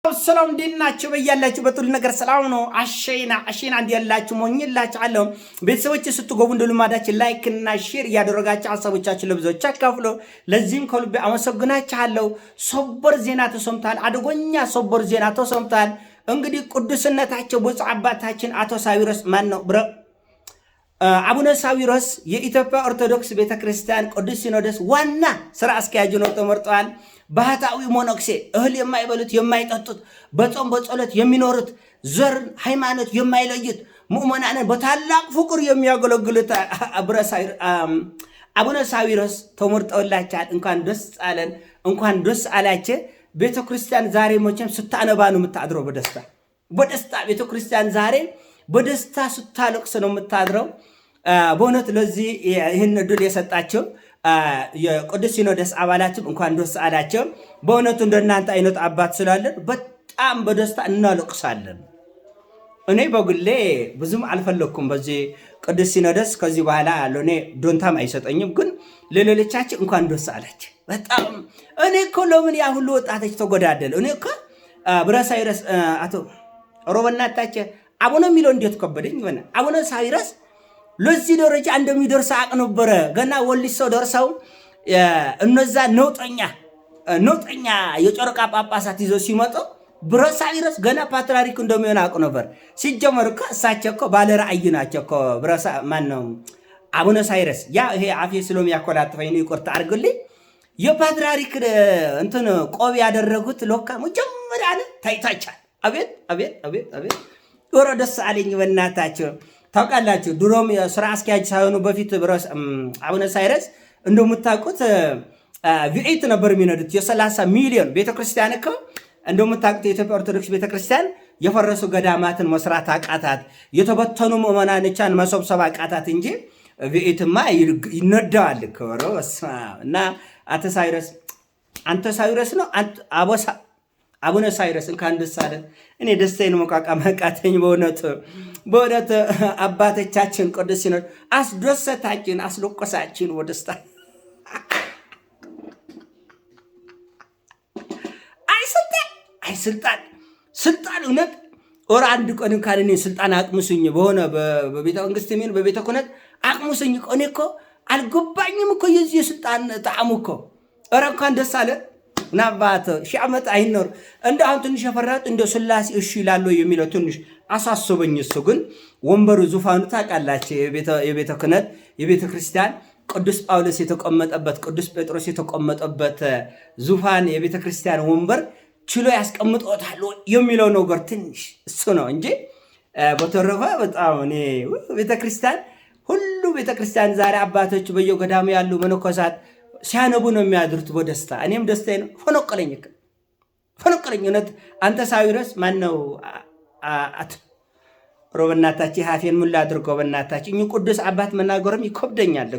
ሰላም እንዴናችሁ? በያላችሁ በጥሉ ነገር ሰላም ነው። አሸና እንዲያላችሁ ሞኝላችሁ አለው። ቤተሰቦች ስትገቡ እንደልማዳችን ላይክ እና ሼር እያደረጋችሁ ሐሳቦቻችሁን ለብዙዎች አካፍሉ። ለዚህም ከልቤ አመሰግናችኋለሁ። ሰበር ዜና ተሰምቷል። አደገኛ ሰበር ዜና ተሰምቷል። እንግዲህ ቅዱስነታቸው ብፁዕ አባታችን አቶ ሳዊሮስ አቡነ ሳዊሮስ የኢትዮጵያ ኦርቶዶክስ ቤተክርስቲያን ቅዱስ ሲኖዶስ ዋና ስራ አስኪያጅ ነው ተመርጠዋል። ባህታዊ ሞኖክሴ እህል የማይበሉት የማይጠጡት በጾም በጸሎት የሚኖሩት ዘር ሃይማኖት የማይለዩት ሙእመናንን በታላቅ ፍቅር የሚያገለግሉት አቡነ ሳዊሮስ ተመርጠውላችኋል። እንኳን ደስ አለን፣ እንኳን ደስ አላችሁ። ቤተክርስቲያን ዛሬ መቼም ስታነባ ነው የምታድረው፣ በደስታ ቤተክርስቲያን ዛሬ በደስታ ስታለቅስ ነው የምታድረው። በእውነት ለዚህ ይህን ዕድል የሰጣቸው የቅዱስ ሲኖዶስ አባላትም እንኳን ደስ አላቸው። በእውነቱ እንደናንተ አይነት አባት ስላለን በጣም በደስታ እናለቅሳለን። እኔ በግሌ ብዙም አልፈለኩም በዚህ ቅዱስ ሲኖዶስ ከዚህ በኋላ ያለው እኔ ዶንታም አይሰጠኝም። ግን ለሌሎቻችን እንኳን ደስ አላችሁ። በጣም እኔ እኮ ለምን ያ ሁሉ ወጣቶች ተጎዳደል? እኔ እኮ ብረሳይረስ አቶ ሮበናታቸው አቡነ የሚለው እንዴት ከበደኝ። አቡነ ሳዊሮስ ለዚህ ደረጃ እንደሚደርስ አቅ ነበረ። ገና ወሊሶ ደርሰው እነዛ ነውጠኛ የጨረቃ ጳጳሳት ይዘው ሲመጡ ብረሳዊሮስ ገና ፓትርያርክ እንደሚሆን አቅ ነበር። ሲጀመር እኮ እሳቸው እኮ ባለ ራእይ ናቸው እኮ ማነው አቡነ ሳዊሮስ። ያ ይሄ አፌ ስለሚያኮላጥፈኝ ነው፣ ይቆርጥ አድርግልኝ። የፓትርያርክ እንትን ቆብ ያደረጉት ሎካ መጀመሪያ አለ ታይታቻል። አቤት አቤት አቤት አቤት ወሮ ደስ አለኝ በእናታቸው። ታውቃላችሁ ድሮም የስራ አስኪያጅ ሳይሆኑ በፊት አቡነ ሳዊሮስ እንደምታውቁት ቪኤት ነበር የሚነዱት። የ30 ሚሊዮን ቤተክርስቲያን እኮ እንደምታውቁት የኢትዮጵያ ኦርቶዶክስ ቤተክርስቲያን የፈረሱ ገዳማትን መስራት አቃታት፣ የተበተኑ ምዕመናኖቿን መሰብሰብ አቃታት እንጂ ቪኤትማ ይነዳዋል እኮ። እና አንተ ሳዊሮስ ነው አቡነ ሳዊሮስ እንኳን ደስ አለን። እኔ ደስታዬን መቋቋም አቃተኝ። በእውነት አባቶቻችን ቅዱስ ሲኖዶስ አስደሰታችን፣ አስለቆሳችን በደስታ ስልጣን እውነት ወር አንድ ቀን እንኳን እኔ ስልጣን አቅምሱኝ በሆነ በቤተ መንግስት ምን በቤተ ክህነት አቅምሱኝ። እኔ እኮ አልገባኝም እኮ የዚህ ስልጣን ጣዕሙ እኮ። ኧረ እንኳን ደስ አለ ናባት ሺህ ዓመት አይኖር። እንደ አሁን ትንሽ የፈራት እንደ ስላሴ እሺ ይላሉ የሚለው ትንሽ አሳስበኝ። እሱ ግን ወንበሩ ዙፋኑ ታውቃላችሁ፣ የቤተ ክህነት የቤተ ክርስቲያን ቅዱስ ጳውሎስ የተቀመጠበት ቅዱስ ጴጥሮስ የተቀመጠበት ዙፋን የቤተ ክርስቲያን ወንበር ችሎ ያስቀምጦታል የሚለው ነገር ትንሽ እሱ ነው እንጂ በተረፈ በጣም እኔ ቤተክርስቲያን ሁሉ ቤተክርስቲያን ዛሬ አባቶች በየገዳሙ ያሉ መነኮሳት ሲያነቡ ነው የሚያድሩት በደስታ። እኔም ደስታዬ ነው። ፈነቀለኝ እውነት። አንተ ሳዊሮስ ማነው በእናታችሁ ሀፌን ምን ላድርገው በእናታችሁ። እኚህ ቅዱስ አባት መናገርም ይከብደኛል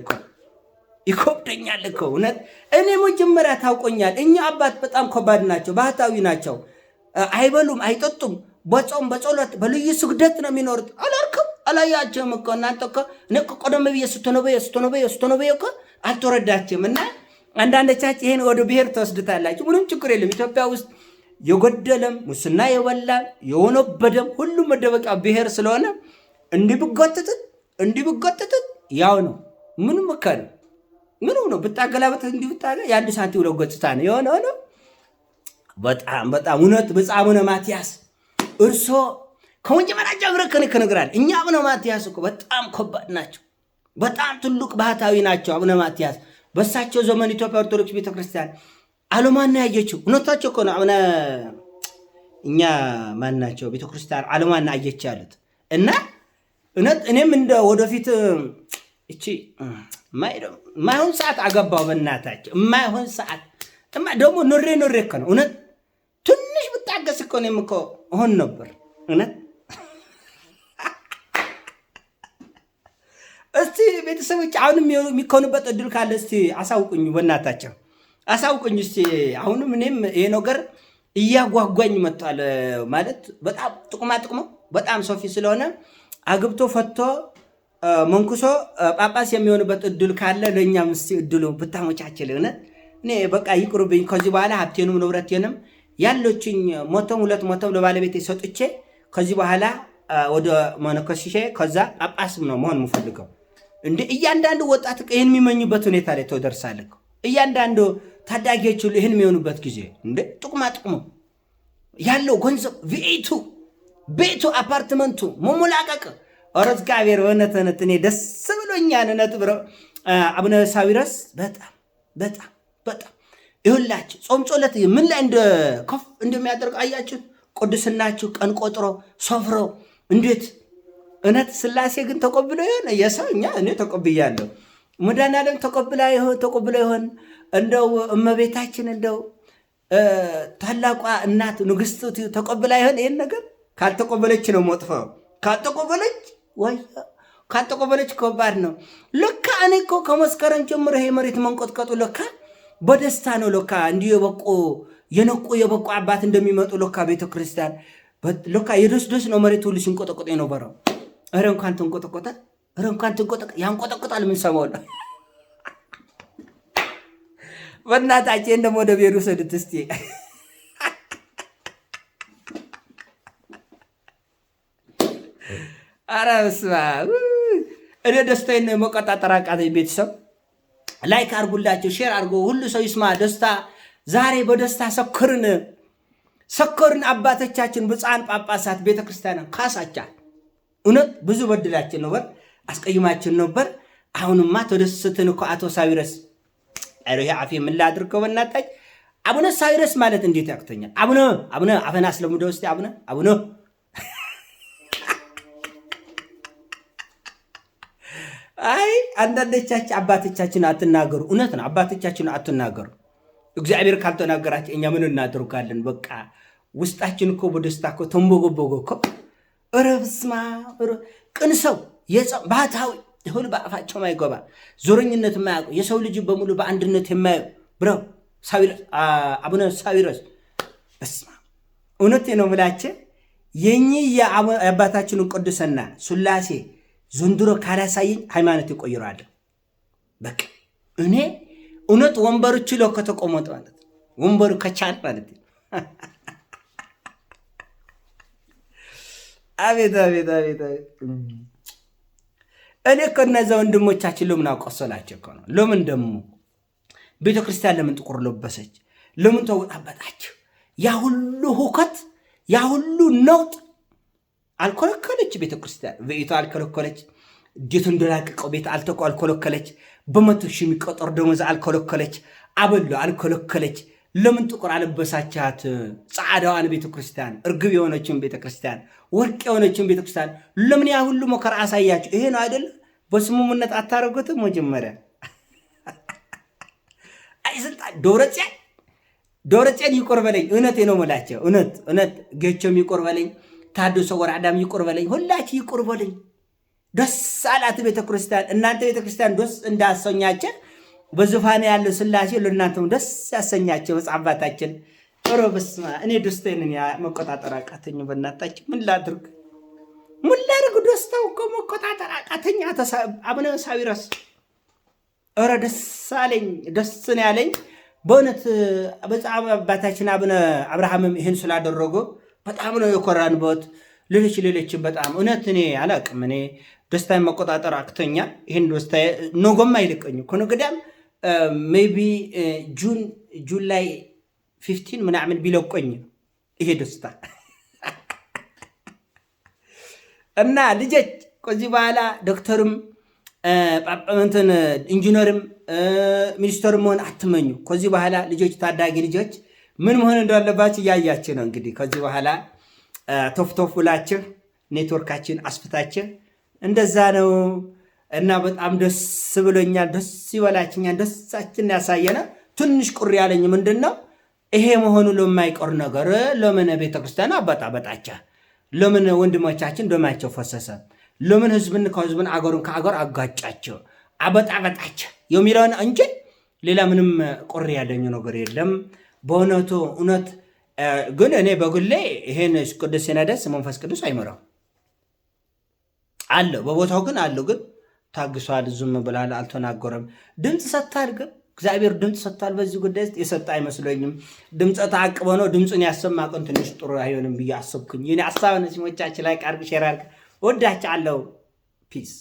እኮ እውነት። እኔ መጀመሪያ ታውቆኛል። እኛ አባት በጣም ከባድ ናቸው፣ ባህታዊ ናቸው። አይበሉም አይጠጡም፣ በጾም በጸሎት በልዩ ስግደት ነው የሚኖሩት። አላያቸውም እኮ እናንተ እኮ እኔ እኮ ቀደም ብዬ ስተነበየ እኮ አልተረዳችም። እና አንዳንዶቻችሁ ይሄን ወደ ብሔር ተወስድታላችሁ። ምንም ችግር የለም። ኢትዮጵያ ውስጥ የጎደለም ሙስና የበላም የወነበደም ሁሉም መደበቂያ ብሔር ስለሆነ እንዲህ ብጎትቱት ያው ነው። ምንም መከረ ምንም ነው ብታገላበት እንዲህ ብታገ የአንድ ሳንቲም ሁለት ገጽታ ነው የሆነ ነው። በጣም እውነት ብፁዕ አቡነ ማትያስ እርሶ ከመጀመሪያ ጀምሮ ከነግራል። እኛ አቡነ ማትያስ እኮ በጣም ከባድ ናቸው። በጣም ትልቅ ባህታዊ ናቸው አቡነ ማትያስ። በሳቸው ዘመን ኢትዮጵያ ኦርቶዶክስ ቤተክርስቲያን ዓለሟን ያየችው እውነታቸው እኮ ነው። አቡነ እኛ ማን ናቸው ቤተክርስቲያን ዓለሟን አየች ያሉት። እና እውነት እኔም እንደ ወደፊት እቺ ማይሆን ሰዓት አገባው በእናታቸው ማይሆን ሰዓት ደግሞ ኑሬ እኮ ነው እውነት። ትንሽ ብታገስ እኮ እኔም እኮ ሆን ነበር እውነት። እስቲ ቤተሰቦች አሁንም የሚኮኑበት እድል ካለ እስቲ አሳውቁኝ፣ በእናታቸው አሳውቁኝ እስቲ። አሁንም እኔም ይሄ ነገር እያጓጓኝ መጥቷል። ማለት በጣም ጥቅሙ በጣም ሰፊ ስለሆነ አግብቶ ፈቶ መንኩሶ ጳጳስ የሚሆንበት እድል ካለ ለእኛም እስቲ እድሉ ብታመቻችል እውነት። እኔ በቃ ይቅሩብኝ። ከዚህ በኋላ ሀብቴንም ንብረቴንም ያለችኝ 100-200 ለባለቤቴ ሰጥቼ ከዚህ በኋላ ወደ መነኮስሼ ከዛ ጳጳስም ነው መሆን የምፈልገው። እንደ እያንዳንዱ ወጣት ይህን የሚመኙበት ሁኔታ ላይ ተደርሳለህ። እያንዳንዱ ታዳጊዎች ሁሉ ይህን የሚሆኑበት ጊዜ እንደ ጥቅማ ጥቅሙ ያለው ገንዘብ ቤቱ አፓርትመንቱ መሞላቀቅ ኧረ እግዚአብሔር እውነት እኔ ደስ ብሎኛል። እውነት ብለው አቡነ ሳዊሮስ በጣም ይሁላችሁ ጾም ጸሎት ምን ላይ ከፍ እንደሚያደርግ አያችሁት። ቅዱስናችሁ ቀን ቆጥሮ ሶፍሮ እንዴት እውነት ስላሴ ግን ተቆብሎ ይሆን የሰው እኔ ተቆብያለሁ። መድኃኒዓለም ተቆብሎ ይሆን እንደው እመቤታችን እንደው ታላቋ እናት ንግስት ተቆብላ ይሆን ይሄን ነገር? ካልተቆበለች ነው መጥፎ። ካልተቆበለች ከባድ ነው። ለካ እኔ እኮ ከመስከረም ጀምሮ ይሄ መሬት መንቆጥቀጡ ለካ በደስታ ነው። ለካ እንዲሁ የበቁ አባት እንደሚመጡ ለካ ቤተክርስቲያን ለካ የደስ ነው መሬት ሁሉ ሲንቆጠቆጥ የነበረው። ኧረ እንኳን ተንቆጠቆጠ፣ ያንቆጠቆጣል። ምን ሰማውላ በእናታችን ደግሞ ወደ ቤሩ ሰድት እስቲ ኧረ በስመ አብ። እኔ ደስታዬን መቆጣጠር አቃተኝ። ቤተሰብ ላይክ አርጉላቸው፣ ሼር አርጎ ሁሉ ሰው ይስማ። ደስታ ዛሬ በደስታ ሰከርን። አባቶቻችን ብፁዓን ጳጳሳት ቤተክርስቲያንን ካሳቻል። እውነት ብዙ በድላችን ነበር፣ አስቀይማችን ነበር። አሁንማ ተደስተን እኮ አቶ ሳዊሮስ ይሄ አፌ ምን ላድርገው በእናታች። አቡነ ሳዊሮስ ማለት እንዴት ያቅተኛል? አቡነ አፈና ስለሙደ ውስጥ አቡነ አይ አንዳንዶቻችን አባቶቻችን አትናገሩ። እውነት ነው፣ አባቶቻችን አትናገሩ። እግዚአብሔር ካልተናገራችሁ እኛ ምን እናደርጋለን? በቃ ውስጣችን እኮ በደስታ እኮ ተንቦጎቦጎ እኮ። ኧረ በስመ አብ። ቅን ሰው ባህታዊ ሁሉ በአፋቸው ማይገባ ዞረኝነት የማያውቁ የሰው ልጅ በሙሉ በአንድነት የማያዩ ብለው አቡነ ሳዊሮስ በስመ አብ። እውነቴ ነው የምላቸው የኚህ የአባታችንን ቅዱስና ሥላሴ ዘንድሮ ካላሳየኝ ሃይማኖት ይቆይራል። በቃ እኔ እውነት ወንበሩ ችሎ ከተቆመጠ ማለት ወንበሩ ከቻል ማለት አቤት። እኔ ከነዛ ወንድሞቻችን ለምን አቆሰላቸው እኮ ነው። ለምን ደግሞ ቤተክርስቲያን ለምን ጥቁር ለበሰች? ለምን ተወጣበጣቸው? ያ ሁሉ ሁከት፣ ያ ሁሉ ነውጥ አልከለከለች ቤተክርስቲያን። ቤቷ አልከለከለች። ጌቱ እንደላቀቀው ቤት አልከለከለች። በመቶ ሺህ የሚቆጠር ደሞዝ አልከለከለች። አበሉ አልከለከለች። ለምን ጥቁር አለበሳቻት? ጻዕዳዋን ቤተክርስቲያን፣ እርግብ የሆነችን ቤተክርስቲያን፣ ወርቅ የሆነችን ቤተክርስቲያን ለምን ያ ሁሉ መከራ አሳያችሁ? ይሄ ነው አይደል? በስምምነት አታረጉትም? መጀመሪያ አይ ስልጣን ደብረጽዮን ይቆር በለኝ። እውነቴ ነው የምላቸው። እውነት ጌቾም ይቆር በለኝ፣ ታደሰ ወረዳም ይቆር በለኝ፣ ሁላችሁ ይቆር በለኝ። ደስ አላት ቤተክርስቲያን። እናንተ ቤተክርስቲያን ደስ እንዳሰኛቸው በዙፋን ያለው ሥላሴ ለእናንተም ደስ ያሰኛቸው። አባታችን ኧረ በስመ አብ። እኔ ደስታዬን መቆጣጠር አቃተኝ። በእናታችን ምን ላድርግ? ደስታው እኮ መቆጣጠር አቃተኝ። አቡነ ሳዊሮስ ኧረ ደስ አለኝ፣ ደስ ነው ያለኝ በእውነት። በጣም አባታችን አቡነ አብርሃምም ይህን ስላደረጉ በጣም ነው የኮራንበት። ሌሎችም በጣም እውነት እኔ አላቅም። እኔ ደስታዬን መቆጣጠር አቅተኛል። ይህን ደስታ ነገም አይልቀኝ ከነገዳም ሜይ ቢ ጁን ላይ 15 ምናምን ቢለቆኝ ይሄ ደስታ እና ልጆች ከዚህ በኋላ ዶክተርም ጳጳመንትን ኢንጂነርም ሚኒስተርም መሆን አትመኙ። ከዚህ በኋላ ልጆች፣ ታዳጊ ልጆች ምን መሆን እንዳለባችሁ እያያችሁ ነው። እንግዲህ ከዚህ በኋላ ቶፍቶፍ ብላችሁ ኔትወርካችን አስፍታችሁ እንደዛ ነው እና በጣም ደስ ብሎኛል። ደስ ይበላችኛል። ደሳችን ያሳየነ። ትንሽ ቁር ያለኝ ምንድን ነው ይሄ መሆኑ ለማይቀር ነገር ለምን ቤተክርስቲያን አበጣበጣቸው? ለምን ወንድሞቻችን ደማቸው ፈሰሰ? ለምን ህዝብን ከህዝብን አገሩን ከአገር አጋጫቸው አበጣበጣቸው የሚለውን እንጂ ሌላ ምንም ቁር ያለኝ ነገር የለም። በእውነቱ እውነት ግን እኔ በግሌ ይሄን ቅዱስ ሲኖዶስ መንፈስ ቅዱስ አይመራው አለ፣ በቦታው ግን አለው። ግን ታግሷል፣ ዝም ብሏል፣ አልተናገረም። ድምፅ ሰጥቷል። ግን እግዚአብሔር ድምፅ ሰጥቷል። በዚህ ጉዳይ ውስጥ የሰጠ አይመስለኝም። ድምፀ ተአቅቦ ነው። ድምፁን ያሰማ ቀን ትንሽ ጥሩ አይሆንም ብዬ አሰብኩኝ። የኔ ሀሳብ ነው። ሲሞቻችን ላይ ቃርብ ሼር አድርግ። ወዳችኋለሁ። ፒስ